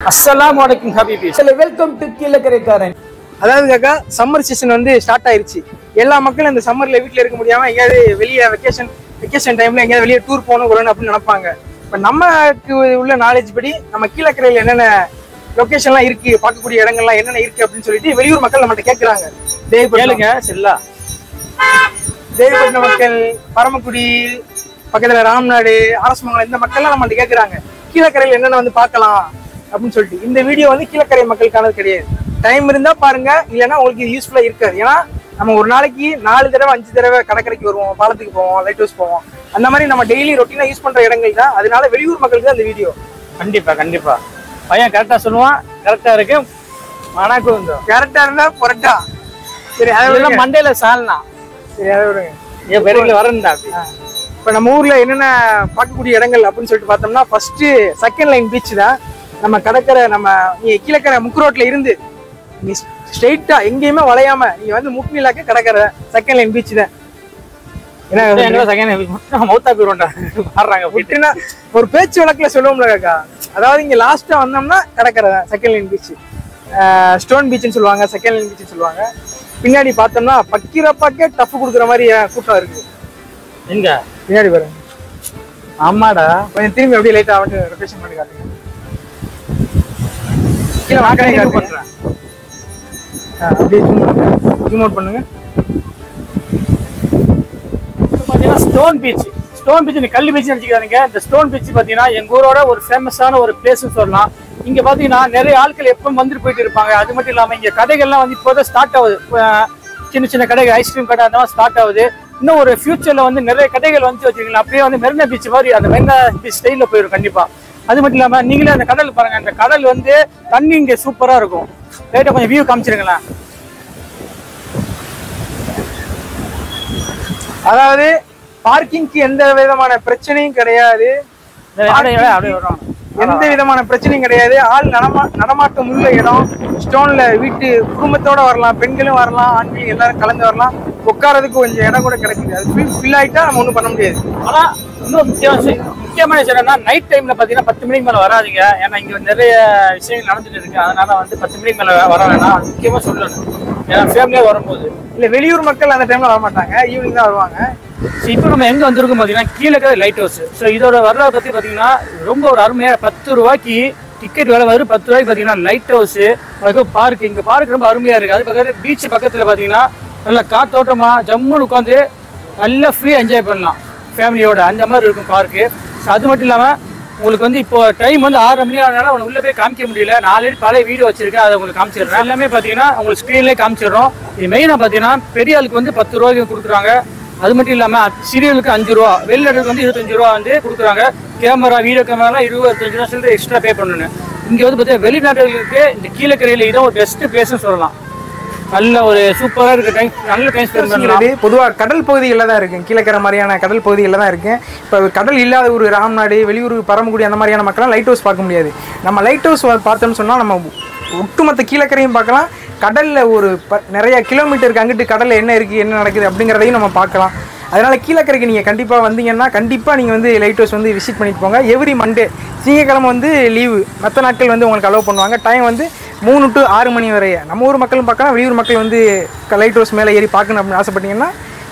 அஸ்ஸலாமு அலைக்கும் ஹபீபி. Welcome to கீழக்கரைக்காரன். அதாவது காக்கா சம்மர் சீசன் வந்து ஸ்டார்ட் ஆயிருச்சு. எல்லா மக்களும் இந்த சம்மர்ல வீட்டில் இருக்க முடியாம எங்கேயாவது வெளியே வெக்கேஷன் டைம்ல எங்கேயாவது வெளியே டூர் போகணும் அப்படின்னு நினைப்பாங்க. இப்போ நமக்கு உள்ள நாலேஜ் படி நம்ம கீழக்கரையில் என்னென்ன லொக்கேஷன்லாம் இருக்கு, பார்க்கக்கூடிய இடங்கள்லாம் என்னென்ன இருக்கு அப்படின்னு சொல்லிட்டு வெளியூர் மக்கள் நம்மகிட்ட கேட்குறாங்க. கேளுங்க செல்லா. தேவிப்பட்டினம் மக்கள், பரமக்குடி பக்கத்துல ராம்நாடு, அரசமங்கலம் இந்த மக்கள்லாம் நம்மகிட்ட கேட்குறாங்க கீழக்கரையில் என்னென்ன வந்து பார்க்கலாம் அப்படின்னு சொல்லிட்டு. இந்த வீடியோ வந்து கீழக்கரை மக்களுக்கானது கிடையாது. டைம் இருந்தா பாருங்க, இல்லைன்னா உங்களுக்கு இது யூஸ்ஃபுல்லா இருக்காது. ஏன்னா நம்ம ஒரு நாளைக்கு 4 தடவை 5 தடவை கடற்கரைக்கு வருவோம், பாலத்துக்கு போவோம், லைட் ஹவுஸ் போவோம். அந்த மாதிரி நம்ம டெய்லி ரொட்டீனா யூஸ் பண்ற இடங்கள் தான். அதனால வெளியூர் மக்களுக்கு தான் இந்த வீடியோ. கண்டிப்பா பையன் கரெக்டா சொல்லுவான். கரெக்டா இருக்கு. மனாக்கு வந்து கரெக்டா இருந்தா பொரட்டா. சரி, அதெல்லாம் மண்டையில சால்னா. சரி, அதை விடுங்க. என் பெருகில் வரண்டா. இப்ப நம்ம ஊர்ல என்னென்ன பார்க்கக்கூடிய இடங்கள் அப்படின்னு சொல்லிட்டு பார்த்தோம்னா, ஃபர்ஸ்ட் செகண்ட் லைன் பீச் தான். நம்ம கடற்கரை, நம்ம நீங்க கீழக்கரை முக்கு ரோட்ல இருந்து நீ ஸ்ட்ரெயிட்டா எங்கேயுமே வளையாம நீங்க வந்து முக்னிலாக்க கடற்கரை செகண்ட் லைன் பீச் தான். ஒரு பேச்சு வழக்குல சொல்லுவோம்ல காக்கா, அதாவது இங்க லாஸ்டா வந்தோம்னா கடற்கரை தான் செகண்ட் லைன் பீச். ஸ்டோன் பீச்னு சொல்லுவாங்க, செகண்ட் லைன் பீச் சொல்லுவாங்க. பின்னாடி பார்த்தோம்னா பக்கிரப்பாக்கே டஃப் கொடுக்குற மாதிரி கூட்டம் இருக்கு. எங்க பின்னாடி பாருங்க. ஆமாடா, கொஞ்சம் திரும்பி அப்படியே லைட்டா வந்து ரொட்டேஷன் பண்ணி காட்டுங்க. பண்ணுங்க. ஸ்டோன் பீச் கல்லு பீச் நினைச்சுக்காதீங்க. இந்த ஸ்டோன் பீச் பாத்தீங்கன்னா எங்க ஊரோட ஒரு ஃபேமஸான ஒரு பிளேஸ் சொல்லலாம். இங்க பாத்தீங்கன்னா நிறைய ஆட்கள் எப்பவும் வந்துட்டு போயிட்டு இருப்பாங்க. அது மட்டும் இல்லாம இங்க கடைகள்லாம் வந்து இப்போதான் ஸ்டார்ட் ஆகுது. சின்ன கடைகள், ஐஸ்கிரீம் கடை அந்த மாதிரி ஸ்டார்ட் ஆகுது. இன்னும் ஒரு ஃபியூச்சர்ல வந்து நிறைய கடைகள் வந்து வச்சிருக்கீங்களா. அப்படியே வந்து மெரினா பீச் மாதிரி அந்த மெரினா பீச் ஸ்டைல்ல போயிடும் கண்டிப்பா. அது மட்டும் இல்லாம நீங்களே அந்த கடல் பாருங்க. அந்த கடல் வந்து தண்ணி இங்க சூப்பரா இருக்கும். லைட்டா கொஞ்சம் வியூ காமிச்சிருங்களேன். அதாவது பார்க்கிங்க்கு எந்த விதமான பிரச்சனையும் கிடையாது. எந்த விதமான பிரச்சனையும் கிடையாது. ஆள் நடமாட்டம் உள்ள இடம். ஸ்டோன்ல வீட்டு குடும்பத்தோட வரலாம், பெண்களும் வரலாம், ஆண்களும் எல்லாரும் கலந்து வரலாம். உட்காரதுக்கு கொஞ்சம் இடம் கூட கிடைக்குது. அது ஃபில் ஆயிட்டா நம்ம ஒன்றும் பண்ண முடியாது. ஆனா இன்னும் முக்கியமான விஷயம் என்னன்னா, நைட் டைம்ல பாத்தீங்கன்னா 10 மணிக்கு மேல வராதிங்க. ஏன்னா இங்க நிறைய விஷயங்கள் நடந்துட்டு இருக்கு. அதனால வந்து 10 மணிக்கு மேல வர வேணாம். அது முக்கியமா சொல்லணும். ஏன்னா ஃபேமிலியா வரும்போது இல்ல வெளியூர் மக்கள் அந்த டைம்ல வர மாட்டாங்க, ஈவினிங் தான் வருவாங்க. இப்போ நம்ம எங்க வந்திருக்கோம் பாத்தீங்கன்னா கீழக்கரை லைட் ஹவுஸ். ஸோ இதோட வரலாறு பத்தி பாத்தீங்கன்னா ரொம்ப ஒரு அருமையா 10 ரூபாய்க்கு டிக்கெட் விலை வரும். 10 ரூபாய்க்கு பாத்தீங்கன்னா லைட் ஹவுஸ், அதுக்கு பார்க். இங்க பார்க் ரொம்ப அருமையா இருக்கு. அது பக்கத்துல பீச் பக்கத்துல பாத்தீங்கன்னா நல்ல காத்தோட்டமா ஜம்முன்னு உட்காந்து நல்லா ஃப்ரீயா என்ஜாய் பண்ணலாம் ஃபேமிலியோட. அந்த மாதிரி இருக்கும் பார்க்கு. அது மட்டும் இல்லாம உங்களுக்கு வந்து இப்போ டைம் வந்து 6 மணி ஆனால உங்களுக்கு உள்ள போய் காமிக்க முடியல. 4 பழைய வீடியோ வச்சிருக்கேன், அதை உங்களுக்கு காமிச்சிடுறேன். எல்லாமே பாத்தீங்கன்னா உங்களுக்கு ஸ்கிரீன்லேயே காமிச்சிடுறோம். இது மெயினா பாத்தீங்கன்னா பெரிய ஆளுக்கு வந்து 10 ரூபாய்க்கு கொடுக்குறாங்க. அது மட்டும் இல்லாம சிறியலுக்கு 5 ரூபா, வெளிநாட்டுக்கு வந்து 25 ரூபா வந்து கொடுக்குறாங்க. கேமரா, வீடியோ கேமரா 25 ரூபா சொல்லிட்டு எக்ஸ்ட்ரா பே பண்ணணும். இங்க வந்து பார்த்தீங்கன்னா வெளிநாட்டுகளுக்கு இந்த கீழக்கரையில இதான் ஒரு பெஸ்ட் பிளேஸ்னு சொல்லலாம். நல்ல ஒரு சூப்பரா இருக்கு. நல்ல டைம் ஸ்பெண்ட் பண்ணுறது. பொதுவாக கடல் பகுதிகளில் தான் இருக்கு. கீழக்கரை மாதிரியான கடல் பகுதிகளில் தான் இருக்கு. இப்போ கடல் இல்லாத ஒரு ராம்நாடு, வெளியூர், பரமக்குடி அந்த மாதிரியான மக்கள்லாம் லைட் ஹவுஸ் பார்க்க முடியாது. நம்ம லைட் ஹவுஸ் பார்த்தோம்னு சொன்னால் நம்ம ஒட்டுமொத்த கீழக்கரையும் பார்க்கலாம். கடலில் ஒரு நிறைய கிலோமீட்டருக்கு அங்கிட்டு கடலில் என்ன இருக்குது, என்ன நடக்குது அப்படிங்கிறதையும் நம்ம பார்க்கலாம். அதனால் கீழக்கரைக்கு நீங்கள் கண்டிப்பாக வந்தீங்கன்னா கண்டிப்பாக நீங்கள் வந்து லைட் ஹவுஸ் வந்து விசிட் பண்ணிட்டு போங்க. எவ்ரி மண்டே, திங்கக்கிழமை வந்து லீவு, மற்ற நாட்கள் வந்து உங்களுக்கு அலோவ் பண்ணுவாங்க. டைம் வந்து 3 to 6 மணி வரை. நம்ம ஊர் மக்களும் பார்க்கலாம், வெளியூர் மக்கள் வந்து லைட் ஹவுஸ் மேலே ஏறி பார்க்கணும் அப்படின்னு ஆசைப்பட்டீங்கன்னா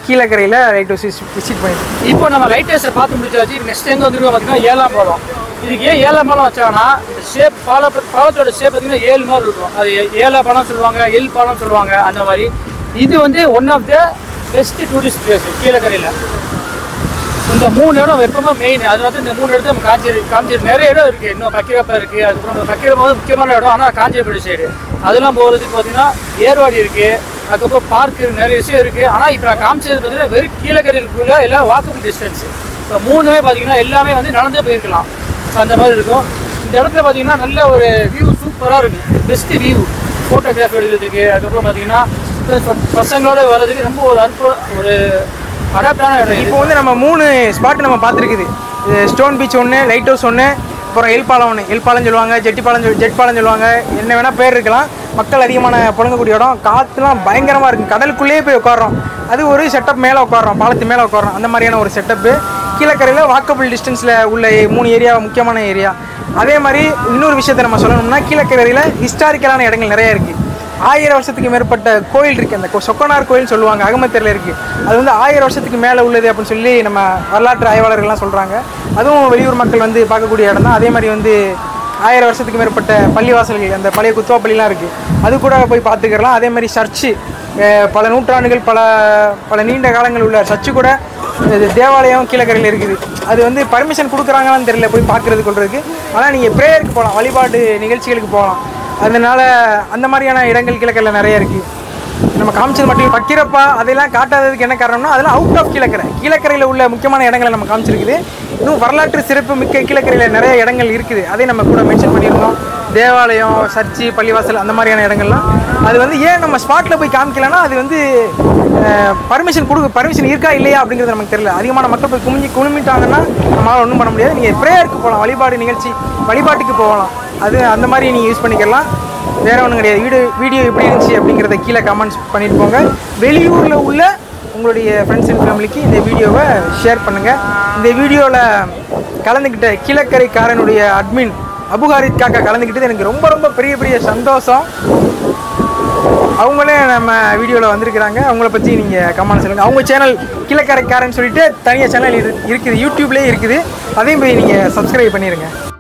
கீழக்கரையில் லைட் ஹவுஸ் விசிட் பண்ணிட்டு. இப்போ நம்ம லைட் ஹவுஸை பார்த்து முடிச்சாச்சு. நெக்ஸ்ட் எங்கே வந்துருக்கோம் பார்த்தீங்கன்னா 7ஆம் பாலம். இதுக்கு ஏன் 7ஆம் பாலம் வச்சாங்கன்னா இந்த ஷேப் பாலத்தோட ஷேப் பார்த்தீங்கன்னா 7 மாதிரி இருக்கும். அது 7ஆம் பாலம் சொல்லுவாங்க, எல் பாலம் சொல்லுவாங்க. அந்த மாதிரி இது வந்து one of the best tourist place கீழக்கரையில். இந்த 3 இடம் எப்பவுமே மெயின். அது வந்து இந்த 3 இடத்துல நம்ம காஞ்சிரு நிறைய இடம் இருக்குது. இன்னும் பக்கிரப்பா இருக்குது. அதுக்கப்புறம் பக்கிரப்பா வந்து முக்கியமான இடம். ஆனால் காஞ்சிபுரம் சைடு அதெல்லாம் போகிறதுக்கு பார்த்தீங்கன்னா ஏர்வாடி இருக்குது. அதுக்கப்புறம் பார்க்கு, நிறைய விஷயம் இருக்குது. ஆனால் இப்போ நான் காமிச்சது பார்த்தீங்கன்னா வெறும் கீழக்கரைக்குள்ள எல்லாம் வாக்கபிள் டிஸ்டன்ஸ். இப்போ 3மே பார்த்தீங்கன்னா எல்லாமே வந்து நடந்தே போயிருக்கலாம். அந்த மாதிரி இருக்கும். இந்த இடத்துல பார்த்தீங்கன்னா நல்ல ஒரு வியூ சூப்பராக இருக்குது. பெஸ்ட்டு வியூ ஃபோட்டோகிராஃபி எடுக்கிறதுக்கு. அதுக்கப்புறம் பார்த்தீங்கன்னா பசங்களோட வர்றதுக்கு ரொம்ப ஒரு அடாப்டான இடம். இப்போ வந்து நம்ம 3 ஸ்பாட் நம்ம பார்த்துருக்குது. ஸ்டோன் பீச் ஒன்று, லைட் ஹவுஸ் ஒன்று, அப்புறம் எல்பாலம் ஒன்று. எல்பாலம் சொல்லுவாங்க, ஜெட் பாலம் சொல்லுவாங்க, என்ன வேணால் பேர் இருக்கலாம். மக்கள் அதிகமான புழங்கக்கூடிய இடம். காற்றுலாம் பயங்கரமாக இருக்குது. கடலுக்குள்ளேயே போய் உட்காரோம். அது ஒரு செட்டப் மேலே உட்காரோம், பாலத்து மேலே உட்காரோம். அந்த மாதிரியான ஒரு செட்டப்பு கீழக்கரையில் வாக்கபிள் டிஸ்டன்ஸில் உள்ள 3 ஏரியா முக்கியமான ஏரியா. அதே மாதிரி இன்னொரு விஷயத்தை நம்ம சொல்லணும்னா கீழக்கரையில் ஹிஸ்டாரிக்கலான இடங்கள் நிறைய இருக்குது. 1000 வருஷத்துக்கு மேற்பட்ட கோயில் இருக்குது. அந்த சொக்கனார் கோயில் சொல்லுவாங்க, அகமத்தேரில் இருக்குது. அது வந்து 1000 வருஷத்துக்கு மேலே உள்ளது அப்படின்னு சொல்லி நம்ம வரலாற்று ஆய்வாளர்கள்லாம் சொல்கிறாங்க. அதுவும் வெளியூர் மக்கள் வந்து பார்க்கக்கூடிய இடம் தான். அதே மாதிரி வந்து 1000 வருஷத்துக்கு மேற்பட்ட பள்ளிவாசல்கள், அந்த பழைய குத்துவாப்பள்ளிலாம் இருக்குது, அது கூட போய் பார்த்துக்கலாம். அதே மாதிரி சர்ச்சு, பல நூற்றாண்டுகள் பல நீண்ட காலங்கள் உள்ள சர்ச்சு கூட தேவாலயம் கீழக்கரையில் இருக்குது. அது வந்து பர்மிஷன் கொடுக்குறாங்களான்னு தெரியல போய் பார்க்குறது கொள்றதுக்கு. ஆனால் நீங்கள் ப்ரேயருக்கு போகலாம், வழிபாடு நிகழ்ச்சிகளுக்கு போகலாம். அதனால் அந்த மாதிரியான இடங்கள் கீழக்கரையில் நிறைய இருக்குது. நம்ம காமிச்சது மட்டும் பக்கிரப்பா அதெல்லாம் காட்டாததுக்கு என்ன காரணம்னா அதெல்லாம் அவுட் ஆஃப் கீழக்கரையில் உள்ள முக்கியமான இடங்களை நம்ம காமிச்சிருக்குது. இன்னும் வரலாற்று சிறப்பு மிக்க கீழக்கரையில் நிறைய இடங்கள் இருக்குது, அதை நம்ம கூட மென்ஷன் பண்ணியிருந்தோம். தேவாலயம், சர்ச்சு, பள்ளிவாசல் அந்த மாதிரியான இடங்கள்லாம் அது வந்து ஏன் நம்ம ஸ்பாட்டில் போய் காமிக்கலன்னா அது வந்து பர்மிஷன் இருக்கா இல்லையா அப்படிங்கிறது நமக்கு தெரியல. அதிகமான மக்கள் போய் குழுமிட்டாங்கன்னா நம்மளால் ஒன்றும் பண்ண முடியாது. நீங்கள் ப்ரேயருக்கு போகலாம், வழிபாடு நிகழ்ச்சி வழிபாட்டுக்கு போகலாம், அது அந்த மாதிரி நீங்கள் யூஸ் பண்ணிக்கலாம். வேறு ஒன்றும் கிடையாது. வீடியோ எப்படி இருந்துச்சு அப்படிங்கிறத கீழே கமெண்ட்ஸ் பண்ணிட்டு போங்க. வெளியூரில் உள்ள உங்களுடைய ஃப்ரெண்ட்ஸ் அண்ட் ஃபேமிலிக்கு இந்த வீடியோவை ஷேர் பண்ணுங்கள். இந்த வீடியோவில் கலந்துக்கிட்ட கீழக்கரைக்காரனுடைய அட்மின் அபுகாரித் காக்கா கலந்துக்கிட்டது எனக்கு ரொம்ப ரொம்ப பெரிய சந்தோஷம். அவங்களே நம்ம வீடியோவில் வந்திருக்கிறாங்க. அவங்கள பற்றி நீங்கள் கமெண்ட் சொல்லுங்கள். அவங்க சேனல் கீழக்கரைக்காரன்னு சொல்லிட்டு தனியாக சேனல் இருக்குது, யூடியூப்லேயே இருக்குது. அதையும் போய் நீங்கள் சப்ஸ்கிரைப் பண்ணிடுங்க.